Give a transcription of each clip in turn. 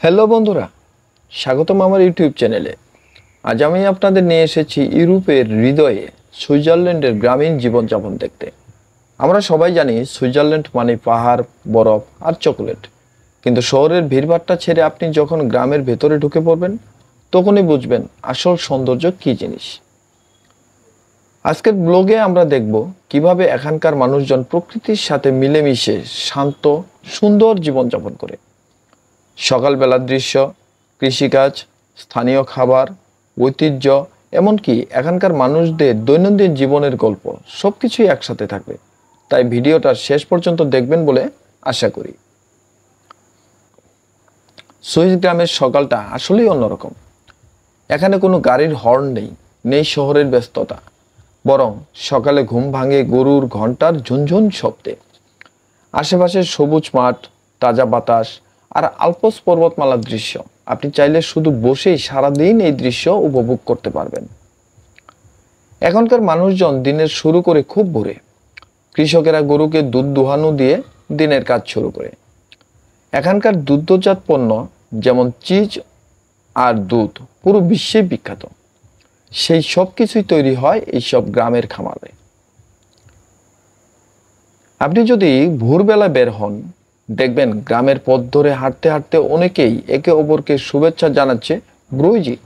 Hello বন্ধুরা, স্বাগতম আমার ইউটিউব চ্যানেলে। আজ আমি আপনাদের নিয়ে এসেছি ইউরোপের হৃদয়ে সুইজারল্যান্ডের গ্রামীণ জীবনযাপন দেখতে। আমরা সবাই জানি সুইজারল্যান্ড মানে পাহাড়, বরফ আর চকোলেট। কিন্তু শহরের ভিড়ভাট্টা ছেড়ে আপনি যখন গ্রামের ভেতরে ঢুকে পড়বেন, তখনই বুঝবেন আসল সৌন্দর্য কী জিনিস। আজকের ব্লগে আমরা দেখব কিভাবে এখানকার মানুষজন প্রকৃতির সাথে মিলেমিশে শান্ত, সুন্দর জীবনযাপন করে। সকালবেলার দৃশ্য, কৃষিকাজ, স্থানীয় খাবার, ঐতিহ্য, এমনকি এখানকার মানুষদের দৈনন্দিন জীবনের গল্প সব কিছুই একসাথে থাকবে। তাই ভিডিওটা শেষ পর্যন্ত দেখবেন বলে আশা করি। সুইস গ্রামের সকালটা আসলেই অন্যরকম। এখানে কোনো গাড়ির হর্ন নেই, নেই শহরের ব্যস্ততা, বরং সকালে ঘুম ভাঙে গরুর ঘন্টার ঝুনঝুন শব্দে। আশেপাশে সবুজ মাঠ, তাজা বাতাস আর আল্পস পর্বতমালার দৃশ্য। আপনি চাইলে শুধু বসেই সারাদিন এই দৃশ্য উপভোগ করতে পারবেন। এখনকার মানুষজন দিনের শুরু করে খুব ভোরে। কৃষকেরা গরুকে দুধ দুহানো দিয়ে দিনের কাজ শুরু করে। এখানকার দুগ্ধজাত পণ্য যেমন চিজ আর দুধ পুরো বিশ্বে বিখ্যাত। সেই সব কিছুই তৈরি হয় এইসব গ্রামের খামারে। আপনি যদি ভোরবেলা বের হন, দেখবেন গ্রামের পথ ধরে হাঁটতে হাঁটতে অনেকেই একে অপরকে শুভেচ্ছা জানাচ্ছে গ্রুইজি,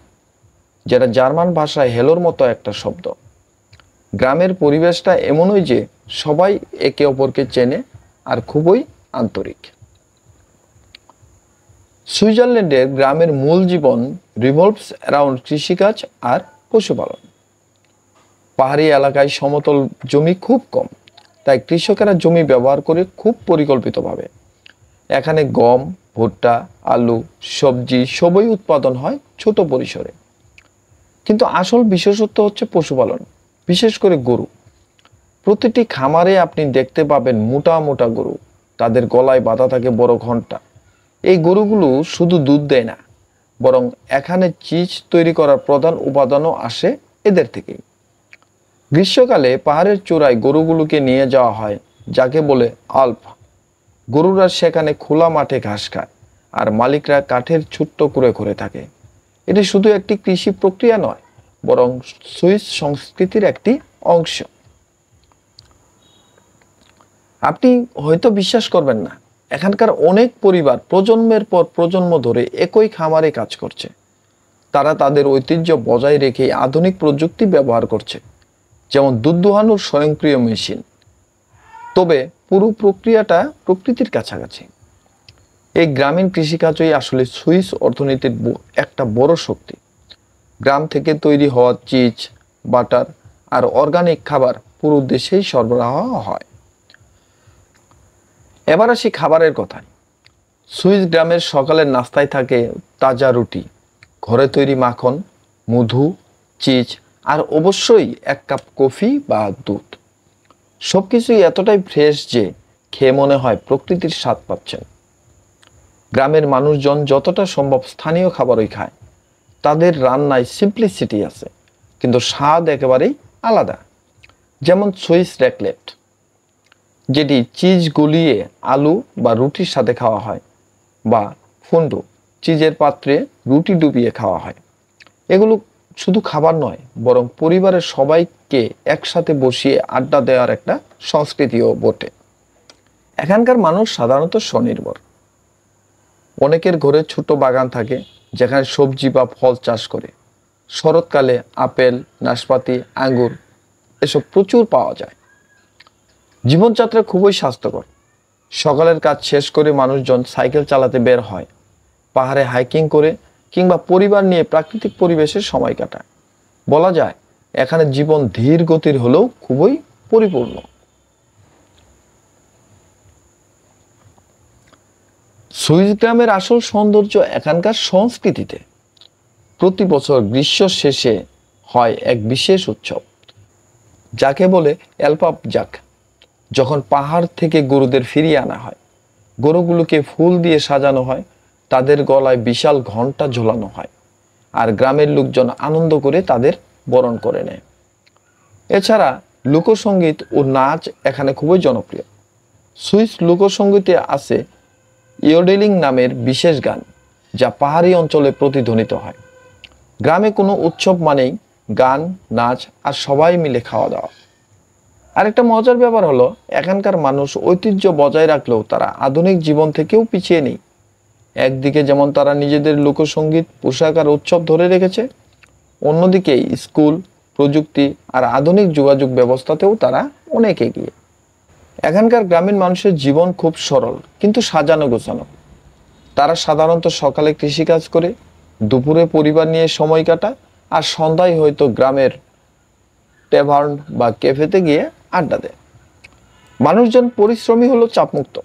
যেটা জার্মান ভাষায় হেলোর মতো একটা শব্দ। গ্রামের পরিবেশটা এমনই যে সবাই একে অপরকে চেনে আর খুবই আন্তরিক। সুইজারল্যান্ডের গ্রামের মূল জীবন রিভলভস অ্যারাউন্ড কৃষিকাজ আর পশুপালন। পাহাড়ি এলাকায় সমতল জমি খুব কম, তাই কৃষকেরা জমি ব্যবহার করে খুব পরিকল্পিতভাবে। এখানে গম, ভুট্টা, আলু, সবজি সবই উৎপাদন হয় ছোট পরিসরে। কিন্তু আসল বিশেষত্ব হচ্ছে পশুপালন, বিশেষ করে গরু। প্রতিটি খামারে আপনি দেখতে পাবেন মোটা মোটা গরু, তাদের গলায় বাঁধা থাকে বড় ঘণ্টা। এই গরুগুলো শুধু দুধ দেয় না, বরং এখানে চিজ তৈরি করার প্রধান উপাদানও আসে এদের থেকেই। গ্রীষ্মকালে পাহাড়ের চূড়ায় গরুগুলোকে নিয়ে যাওয়া হয়, যাকে বলে আল্প। গরুরা সেখানে খোলা মাঠে ঘাস খায় আর মালিকরা কাঠের ছোট্ট কুঁড়ে করে থাকে। এটি শুধু একটি কৃষি প্রক্রিয়া নয়, বরং সুইস সংস্কৃতির একটি অংশ। আপনি হয়তো বিশ্বাস করবেন না, এখানকার অনেক পরিবার প্রজন্মের পর প্রজন্ম ধরে একই খামারে কাজ করছে। তারা তাদের ঐতিহ্য বজায় রেখে আধুনিক প্রযুক্তি ব্যবহার করছে, যেমন দুধ দোহানোর স্বয়ংক্রিয় মেশিন। তবে পুরো প্রক্রিয়াটা প্রকৃতির কাছাকাছি। এই গ্রামীণ কৃষিকাজই আসলে সুইস অর্থনীতির একটা বড় শক্তি। গ্রাম থেকে তৈরি হওয়া চিজ, বাটার আর অর্গানিক খাবার পুরো দেশেই সরবরাহ হয়। এবার আসি খাবারের কথায়। সুইস গ্রামের সকালের নাস্তায় থাকে তাজা রুটি, ঘরে তৈরি মাখন, মধু, চিজ আর অবশ্যই এক কাপ কফি বা দুধ। সবকিছুই এতটাই ফ্রেশ যে খেয়ে মনে হয় প্রকৃতির স্বাদ পাচ্ছেন। গ্রামের মানুষজন যতটা সম্ভব স্থানীয় খাবারই খায়। তাদের রান্নায় সিম্পলিসিটি আছে, কিন্তু স্বাদ একেবারেই আলাদা। যেমন সুইস র্যাকলেট, যেটি চিজ গলিয়ে আলু বা রুটির সাথে খাওয়া হয়, বা ফুন্ডু, চিজের পাত্রে রুটি ডুবিয়ে খাওয়া হয়। এগুলো শুধু খাবার নয়, বরং পরিবারের সবাইকে একসাথে বসিয়ে আড্ডা দেওয়ার একটা সংস্কৃতিও বটে। এখানকার মানুষ সাধারণত স্বনির্ভর। অনেকের ঘরে ছোট বাগান থাকে, যেখানে সবজি বা ফল চাষ করে। শরৎকালে আপেল, নাশপাতি, আঙ্গুর এসব প্রচুর পাওয়া যায়। জীবনযাত্রা খুবই স্বাস্থ্যকর। সকালের কাজ শেষ করে মানুষজন সাইকেল চালাতে বের হয়, পাহাড়ে হাইকিং করে কিংবা পরিবার নিয়ে প্রাকৃতিক পরিবেশে সময় কাটায়। বলা যায় এখানে জীবন ধীর গতির হলেও খুবই পরিপূর্ণ। সুইস গ্রামের আসল সৌন্দর্য এখানকার সংস্কৃতিতে। প্রতি বছর গ্রীষ্ম শেষে হয় এক বিশেষ উৎসব, যাকে বলে অ্যালপাপজাক। যখন পাহাড় থেকে গরুদের ফিরিয়ে আনা হয়, গরুগুলোকে ফুল দিয়ে সাজানো হয়, তাদের গলায় বিশাল ঘণ্টা ঝোলানো হয়, আর গ্রামের লোকজন আনন্দ করে তাদের বরণ করে নেয়। এছাড়া লোকসঙ্গীত ও নাচ এখানে খুবই জনপ্রিয়। সুইস লোকসঙ্গীতে আছে ইয়োডেলিং নামের বিশেষ গান, যা পাহাড়ি অঞ্চলে প্রতিধ্বনিত হয়। গ্রামে কোনো উৎসব মানেই গান, নাচ আর সবাই মিলে খাওয়া দাওয়া। আরেকটা মজার ব্যাপার হলো, এখানকার মানুষ ঐতিহ্য বজায় রাখলেও তারা আধুনিক জীবন থেকেও পিছিয়ে নেই। একদিকে যেমন তারা নিজেদের লোকসঙ্গীত, পোশাক আর উৎসব ধরে রেখেছে, অন্যদিকে স্কুল, প্রযুক্তি আর আধুনিক যোগাযোগ ব্যবস্থাতেও তারা অনেক এগিয়ে। এখানকার গ্রামীণ মানুষের জীবন খুব সরল কিন্তু সাজানো গোছানো। তারা সাধারণত সকালে কৃষিকাজ করে, দুপুরে পরিবার নিয়ে সময় কাটায়, আর সন্ধ্যায় হয়তো গ্রামের ট্যাভার্ন বা ক্যাফেতে গিয়ে আড্ডা দেয়। মানুষজন পরিশ্রমী হলো চাপমুক্ত।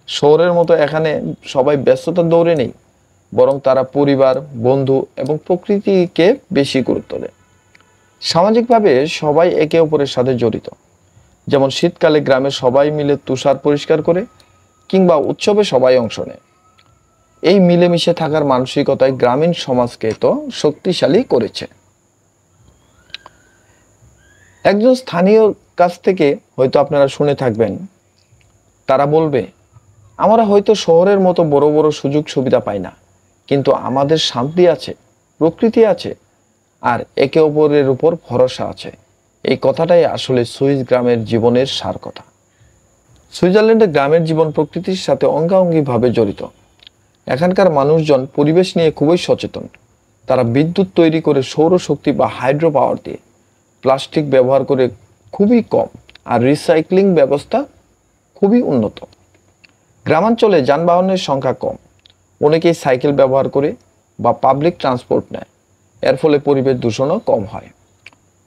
শহরের মতো এখানে সবাই ব্যস্ততার দৌড়ে নেই, বরং তারা পরিবার, বন্ধু এবং প্রকৃতিকে বেশি গুরুত্ব দেয়। সামাজিকভাবে সবাই একে অপরের সাথে জড়িত। যেমন শীতকালে গ্রামে সবাই মিলে তুষার পরিষ্কার করে, কিংবা উৎসবে সবাই অংশ নেয়। এই মিলেমিশে থাকার মানসিকতায় গ্রামীণ সমাজকে তো শক্তিশালী করেছে। একজন স্থানীয় কাছ থেকে হয়তো আপনারা শুনে থাকবেন, তারা বলবে, আমরা হয়তো শহরের মতো বড় বড় সুযোগ সুবিধা পাই না, কিন্তু আমাদের শান্তি আছে, প্রকৃতি আছে, আর একে অপরের উপর ভরসা আছে। এই কথাটাই আসলে সুইস গ্রামের জীবনের সার কথা। সুইজারল্যান্ডের গ্রামের জীবন প্রকৃতির সাথে অঙ্গাঙ্গিভাবে জড়িত। এখানকার মানুষজন পরিবেশ নিয়ে খুবই সচেতন। তারা বিদ্যুৎ তৈরি করে সৌরশক্তি বা হাইড্রো পাওয়ার দিয়ে, প্লাস্টিক ব্যবহার করে খুবই কম, আর রিসাইক্লিং ব্যবস্থা খুবই উন্নত। গ্রামাঞ্চলে যানবাহনের সংখ্যা কম, অনেকেই সাইকেল ব্যবহার করে বা পাবলিক ট্রান্সপোর্ট নেয়। এর ফলে পরিবেশ দূষণও কম হয়।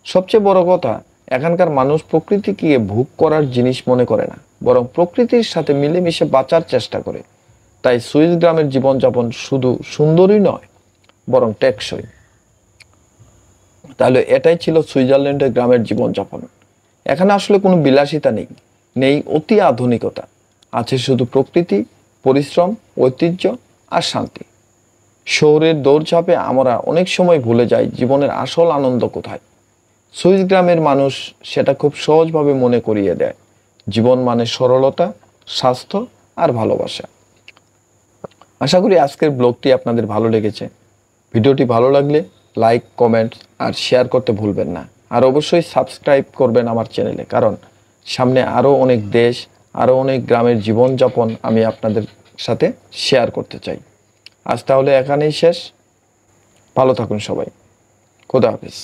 সবচেয়ে বড় কথা, এখানকার মানুষ প্রকৃতিকে ভোগ করার জিনিস মনে করে না, বরং প্রকৃতির সাথে মিলেমিশে বাঁচার চেষ্টা করে। তাই সুইস গ্রামের জীবনযাপন শুধু সুন্দরই নয়, বরং টেকসই। তাহলে এটাই ছিল সুইজারল্যান্ডের গ্রামের জীবনযাপন। এখানে আসলে কোনো বিলাসিতা নেই, নেই অতি আধুনিকতা। আছে শুধু প্রকৃতি, পরিশ্রম, ঐতিহ্য আর শান্তি। শহরের দৌড়ঝাঁপে আমরা অনেক সময় ভুলে যাই জীবনের আসল আনন্দ কোথায়। সুইস গ্রামের মানুষ সেটা খুব সহজভাবে মনে করিয়ে দেয়। জীবন মানে সরলতা, স্বাস্থ্য আর ভালোবাসা। আশা করি আজকের ব্লগটি আপনাদের ভালো লেগেছে। ভিডিওটি ভালো লাগলে লাইক, কমেন্ট আর শেয়ার করতে ভুলবেন না। আর অবশ্যই সাবস্ক্রাইব করবেন আমার চ্যানেলে, কারণ সামনে আরও অনেক দেশ, আরও অনেক গ্রামের জীবনযাপন আমি আপনাদের সাথে শেয়ার করতে চাই। আজ তাহলে এখানেই শেষ। ভালো থাকুন সবাই। খোদা হাফেজ।